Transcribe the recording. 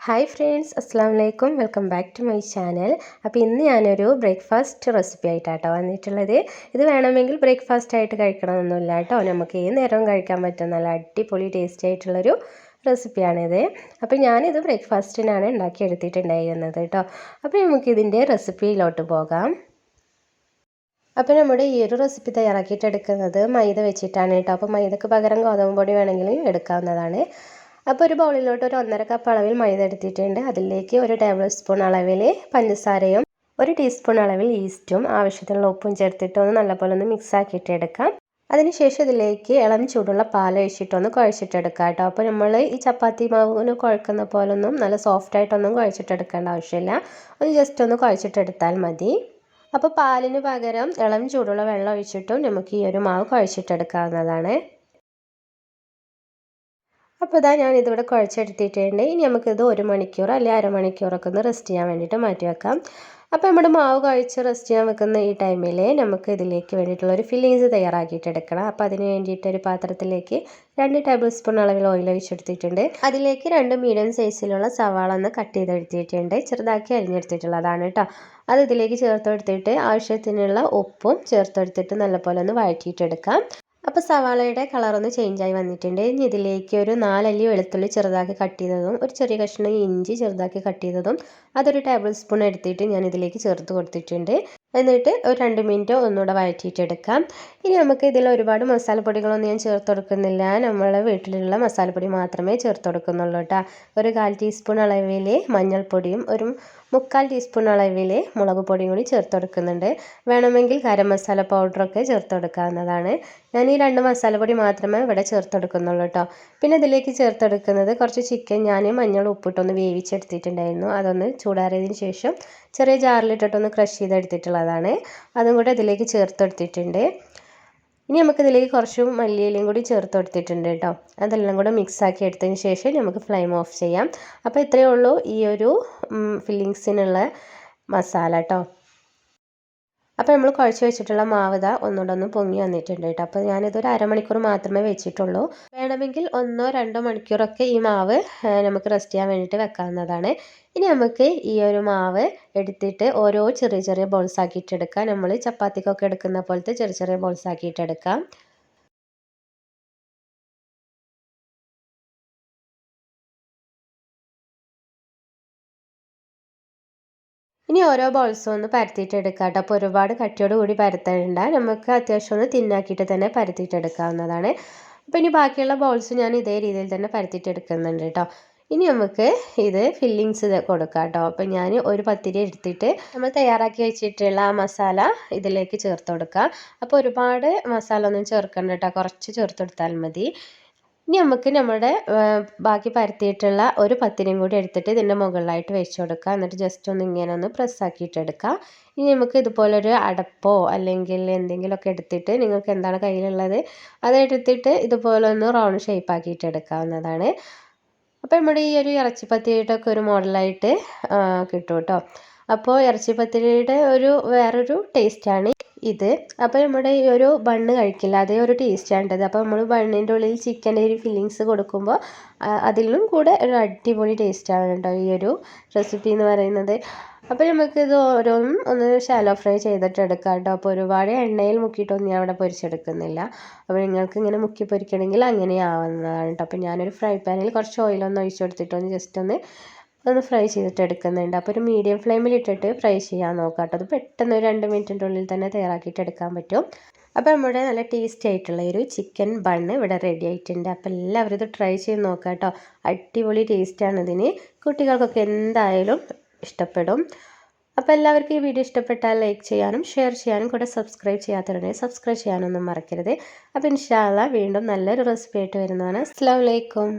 Hi friends, അസ്സാം വലൈക്കും. Welcome back to my channel. അപ്പോൾ ഇന്ന് ഞാനൊരു ബ്രേക്ക്ഫാസ്റ്റ് റെസിപ്പി ആയിട്ടാട്ടോ വന്നിട്ടുള്ളത്. ഇത് വേണമെങ്കിൽ ബ്രേക്ക്ഫാസ്റ്റ് ആയിട്ട് കഴിക്കണമെന്നൊന്നുമില്ല കേട്ടോ. നമുക്ക് ഏത് നേരവും കഴിക്കാൻ പറ്റുന്ന നല്ല അടിപൊളി ടേസ്റ്റി ആയിട്ടുള്ളൊരു റെസിപ്പിയാണിത്. അപ്പോൾ ഞാനിത് ബ്രേക്ക്ഫാസ്റ്റിനാണ് ഉണ്ടാക്കിയെടുത്തിട്ടുണ്ടായിരുന്നത് കേട്ടോ. അപ്പോൾ നമുക്കിതിൻ്റെ റെസിപ്പിയിലോട്ട് പോകാം. അപ്പോൾ നമ്മുടെ ഈ ഒരു റെസിപ്പി തയ്യാറാക്കിയിട്ട് എടുക്കുന്നത് മൈദ വെച്ചിട്ടാണ് കേട്ടോ. അപ്പോൾ മൈദക്ക് പകരം ഗോതമ്പ് പൊടി വേണമെങ്കിലും എടുക്കാവുന്നതാണ്. അപ്പോൾ ഒരു ബൗളിലോട്ട് ഒരു 1.5 കപ്പ് അളവിൽ മൈദ എടുത്തിട്ടുണ്ട്. അതിലേക്ക് 1 ടേബിൾ സ്പൂൺ അളവിൽ പഞ്ചസാരയും 1 ടീസ്പൂൺ അളവിൽ ഈസ്റ്റും ആവശ്യത്തിനുള്ള ഉപ്പും ചേർത്തിട്ട് നല്ലപോലെ മിക്സ് ആക്കിയിട്ട് എടുക്കാം. അതിനുശേഷം ഇതിലേക്ക് ഇളം ചൂടുള്ള പാൽ ഒഴിച്ചിട്ടൊന്ന് കുഴച്ചിട്ടെടുക്കാം കേട്ടോ. അപ്പോൾ നമ്മൾ ഈ ചപ്പാത്തി മാവിന് കുഴക്കുന്ന പോലൊന്നും നല്ല സോഫ്റ്റായിട്ടൊന്നും കുഴച്ചിട്ടെടുക്കേണ്ട ആവശ്യമില്ല. ഒന്ന് ജസ്റ്റ് ഒന്ന് കുഴച്ചിട്ടെടുത്താൽ മതി. അപ്പോൾ പാലിന് പകരം ഇളം ചൂടുള്ള വെള്ളം ഒഴിച്ചിട്ടും നമുക്ക് ഈ ഒരു മാവ് കുഴച്ചിട്ടെടുക്കാവുന്നതാണ്. അപ്പോൾ ഇതാ ഞാനിതിവിടെ കുഴച്ചെടുത്തിട്ടുണ്ട്. ഇനി നമുക്കിത് 1 മണിക്കൂർ അല്ലെങ്കിൽ അരമണിക്കൂറൊക്കെ ഒന്ന് റെസ്റ്റ് ചെയ്യാൻ വേണ്ടിയിട്ട് മാറ്റി വെക്കാം. അപ്പോൾ നമ്മുടെ മാവ് കുഴച്ച് റെസ്റ്റ് ചെയ്യാൻ വെക്കുന്ന ഈ ടൈമിൽ നമുക്ക് ഇതിലേക്ക് വേണ്ടിയിട്ടുള്ളൊരു ഫില്ലിങ്സ് തയ്യാറാക്കിയിട്ടെടുക്കണം. അപ്പോൾ അതിന് വേണ്ടിയിട്ട് ഒരു പാത്രത്തിലേക്ക് 2 ടേബിൾ സ്പൂൺ അളവിൽ ഓയിൽ ഒഴിച്ചെടുത്തിട്ടുണ്ട്. അതിലേക്ക് 2 മീഡിയം സൈസിലുള്ള സവാള ഒന്ന് കട്ട് ചെയ്തെടുത്തിട്ടുണ്ട്. ചെറുതാക്കി അരിഞ്ഞെടുത്തിട്ടുള്ളതാണ് കേട്ടോ. അത് ഇതിലേക്ക് ചേർത്തെടുത്തിട്ട് ആവശ്യത്തിനുള്ള ഉപ്പും ചേർത്തെടുത്തിട്ട് നല്ലപോലെ ഒന്ന് വഴറ്റിയിട്ടെടുക്കാം. അപ്പോൾ സവാളയുടെ കളറൊന്ന് ചേഞ്ചായി വന്നിട്ടുണ്ട്. ഇനി ഇതിലേക്ക് ഒരു 4 അല്ലി വെളുത്തുള്ളി ചെറുതാക്കി കട്ട് ചെയ്തതും ഒരു ചെറിയ കഷ്ണം ഇഞ്ചി ചെറുതാക്കി കട്ട് ചെയ്തതും അതൊരു ടേബിൾ സ്പൂൺ എടുത്തിട്ട് ഞാൻ ഇതിലേക്ക് ചേർത്ത് കൊടുത്തിട്ടുണ്ട്. എന്നിട്ട് ഒരു 2 മിനിറ്റ് ഒന്നുകൂടെ വഴറ്റിയിട്ടെടുക്കാം. ഇനി നമുക്ക് ഇതിൽ ഒരുപാട് മസാലപ്പൊടികളൊന്നും ഞാൻ ചേർത്ത് കൊടുക്കുന്നില്ല. നമ്മൾ വീട്ടിലുള്ള മസാലപ്പൊടി മാത്രമേ ചേർത്ത് കൊടുക്കുന്നുള്ളൂ കേട്ടോ. ഒരു 1/4 ടീസ്പൂൺ അളവിൽ മഞ്ഞൾപ്പൊടിയും ഒരു 3/4 ടീസ്പൂൺ അളവിൽ മുളക് പൊടിയും കൂടി ചേർത്ത് കൊടുക്കുന്നുണ്ട്. വേണമെങ്കിൽ ഗരം മസാല പൗഡറൊക്കെ ചേർത്ത് കൊടുക്കാവുന്നതാണ്. ഞാൻ ഈ 2 മസാലപ്പൊടി മാത്രമേ ഇവിടെ ചേർത്ത് കൊടുക്കുന്നുള്ളൂ കേട്ടോ. പിന്നെ ഇതിലേക്ക് ചേർത്ത് കൊടുക്കുന്നത് കുറച്ച് ചിക്കൻ ഞാൻ മഞ്ഞൾ ഉപ്പിട്ടൊന്ന് വേവിച്ചെടുത്തിട്ടുണ്ടായിരുന്നു. അതൊന്ന് ചൂടാറിയതിന് ശേഷം ചെറിയ ജാറിലിട്ടിട്ടൊന്ന് ക്രഷ് ചെയ്തെടുത്തിട്ടുള്ളതാണ്. അതും കൂടെ ഇതിലേക്ക് ചേർത്ത് കൊടുത്തിട്ടുണ്ട്. ഇനി നമുക്കിതിലേക്ക് കുറച്ച് മല്ലിയിലയും കൂടി ചേർത്ത് കൊടുത്തിട്ടുണ്ട് കേട്ടോ. അതെല്ലാം കൂടെ മിക്സാക്കി എടുത്തതിന് ശേഷം നമുക്ക് ഫ്ലെയിം ഓഫ് ചെയ്യാം. അപ്പോൾ ഇത്രയേ ഉള്ളൂ ഈ ഒരു ഫില്ലിങ്സിനുള്ള മസാല കേട്ടോ. അപ്പോൾ നമ്മൾ കുഴച്ച് വെച്ചിട്ടുള്ള മാവ് ഒന്നുകൂടെ ഒന്ന് പൊങ്ങി വന്നിട്ടുണ്ട് കേട്ടോ. അപ്പോൾ ഞാനിതൊരു അരമണിക്കൂർ മാത്രമേ വെച്ചിട്ടുള്ളൂ. വേണമെങ്കിൽ 1-2 മണിക്കൂറൊക്കെ ഈ മാവ് നമുക്ക് റെസ്റ്റ് ചെയ്യാൻ വേണ്ടിയിട്ട് വെക്കാവുന്നതാണ്. ഇനി നമുക്ക് ഈ ഒരു മാവ് എടുത്തിട്ട് ഓരോ ചെറിയ ചെറിയ ബോൾസ് ആക്കിയിട്ടെടുക്കാം. നമ്മൾ ചപ്പാത്തിക്കൊക്കെ എടുക്കുന്ന പോലത്തെ ചെറിയ ചെറിയ ബോൾസ് ആക്കിയിട്ടെടുക്കാം. ഇനി ഓരോ ബോൾസും ഒന്ന് പരത്തിയിട്ടെടുക്കാം കേട്ടോ. അപ്പോൾ ഒരുപാട് കട്ടിയോട് കൂടി പരത്തേണ്ട, നമുക്ക് അത്യാവശ്യം ഒന്ന് തിന്നാക്കിയിട്ട് തന്നെ പരത്തിയിട്ടെടുക്കാവുന്നതാണ്. അപ്പോൾ ഇനി ബാക്കിയുള്ള ബോൾസ് ഞാൻ ഇതേ രീതിയിൽ തന്നെ പരത്തിയിട്ടെടുക്കുന്നുണ്ട് കേട്ടോ. ഇനി നമുക്ക് ഇത് ഫില്ലിങ്സ് കൊടുക്കാം കേട്ടോ. അപ്പോൾ ഞാൻ ഒരു പത്തിരി എടുത്തിട്ട് നമ്മൾ തയ്യാറാക്കി വെച്ചിട്ടുള്ള ആ മസാല ഇതിലേക്ക് ചേർത്ത് കൊടുക്കാം. അപ്പോൾ ഒരുപാട് മസാല ഒന്നും ചേർക്കണ്ട കേട്ടോ, കുറച്ച് ചേർത്ത് കൊടുത്താൽ മതി. ഇനി നമുക്ക് നമ്മുടെ ബാക്കി പരത്തിയിട്ടുള്ള ഒരു പത്തിരിയും കൂടി എടുത്തിട്ട് ഇതിൻ്റെ മുകളിലായിട്ട് വെച്ച് കൊടുക്കുക. എന്നിട്ട് ജസ്റ്റ് ഒന്ന് ഇങ്ങനെ ഒന്ന് പ്രസ്സാക്കിയിട്ടെടുക്കാം. ഇനി നമുക്ക് ഇതുപോലൊരു അടപ്പോ അല്ലെങ്കിൽ എന്തെങ്കിലുമൊക്കെ എടുത്തിട്ട് നിങ്ങൾക്ക് എന്താണ് കയ്യിലുള്ളത് അതെടുത്തിട്ട് ഇതുപോലെ ഒന്ന് റൗണ്ട് ഷേപ്പ് ആക്കിയിട്ട് എടുക്കാവുന്നതാണ്. അപ്പോൾ നമ്മുടെ ഈ ഒരു ഇറച്ചിപ്പത്തിരിയുടെയൊക്കെ ഒരു മോഡലായിട്ട് കിട്ടും കേട്ടോ. അപ്പോൾ ഇറച്ചിപ്പത്തിരിയുടെ വേറൊരു ടേസ്റ്റാണ് ഇത്. അപ്പോൾ നമ്മുടെ ഈ ഒരു ബണ്ണ് കഴിക്കില്ല, അതേ ഒരു ടേസ്റ്റാണിത്. അപ്പോൾ നമ്മൾ ബണ്ണിൻ്റെ ഉള്ളിൽ ചിക്കൻ്റെ ഒരു ഫില്ലിങ്സ് കൊടുക്കുമ്പോൾ അതിലും കൂടെ ഒരു അടിപൊളി ടേസ്റ്റാണ് കേട്ടോ ഈ ഒരു റെസിപ്പി എന്ന് പറയുന്നത്. അപ്പോൾ നമുക്കിത് ഓരോന്നും ഒന്ന് ഷാലോ ഫ്രൈ ചെയ്തിട്ട് എടുക്കാം കേട്ടോ. അപ്പോൾ ഒരുപാട് എണ്ണയിൽ മുക്കിയിട്ടൊന്നും ഞാൻ അവിടെ പൊരിച്ചെടുക്കുന്നില്ല. അപ്പോൾ നിങ്ങൾക്ക് ഇങ്ങനെ മുക്കി പൊരിക്കണമെങ്കിൽ അങ്ങനെ ആവുന്നതാണ് കേട്ടോ. അപ്പോൾ ഞാനൊരു ഫ്രൈ പാനിൽ കുറച്ച് ഓയിലൊന്ന് ഒഴിച്ചു കൊടുത്തിട്ടൊന്ന് ജസ്റ്റ് ഒന്ന് ഫ്രൈ ചെയ്തിട്ട് എടുക്കുന്നുണ്ട്. അപ്പോൾ ഒരു മീഡിയം ഫ്ലെയിമിൽ ഇട്ടിട്ട് ഫ്രൈ ചെയ്യാൻ നോക്കാം കേട്ടോ. അത് പെട്ടെന്ന് ഒരു 2 മിനിറ്റിൻ്റെ ഉള്ളിൽ തന്നെ തയ്യാറാക്കിയിട്ട് എടുക്കാൻ പറ്റും. അപ്പോൾ നമ്മുടെ നല്ല ടേസ്റ്റി ആയിട്ടുള്ള ഒരു ചിക്കൻ ബണ്ണ് ഇവിടെ റെഡി ആയിട്ടുണ്ട്. അപ്പോൾ എല്ലാവരും ഇത് ട്രൈ ചെയ്ത് നോക്കാം കേട്ടോ. അടിപൊളി ടേസ്റ്റാണ് ഇതിന്. കുട്ടികൾക്കൊക്കെ എന്തായാലും ഇഷ്ടപ്പെടും. അപ്പോൾ എല്ലാവർക്കും ഈ വീഡിയോ ഇഷ്ടപ്പെട്ടാൽ ലൈക്ക് ചെയ്യാനും ഷെയർ ചെയ്യാനും കൂടെ സബ്സ്ക്രൈബ് ചെയ്യാത്തവരുണ്ടെങ്കിൽ സബ്സ്ക്രൈബ് ചെയ്യാനൊന്നും മറക്കരുത്. അപ്പോൾ ഇൻഷാ അല്ലാഹ് വീണ്ടും നല്ലൊരു റെസിപ്പി ആയിട്ട് വരുന്നതാണ്. അസ്സലാമു അലൈക്കും.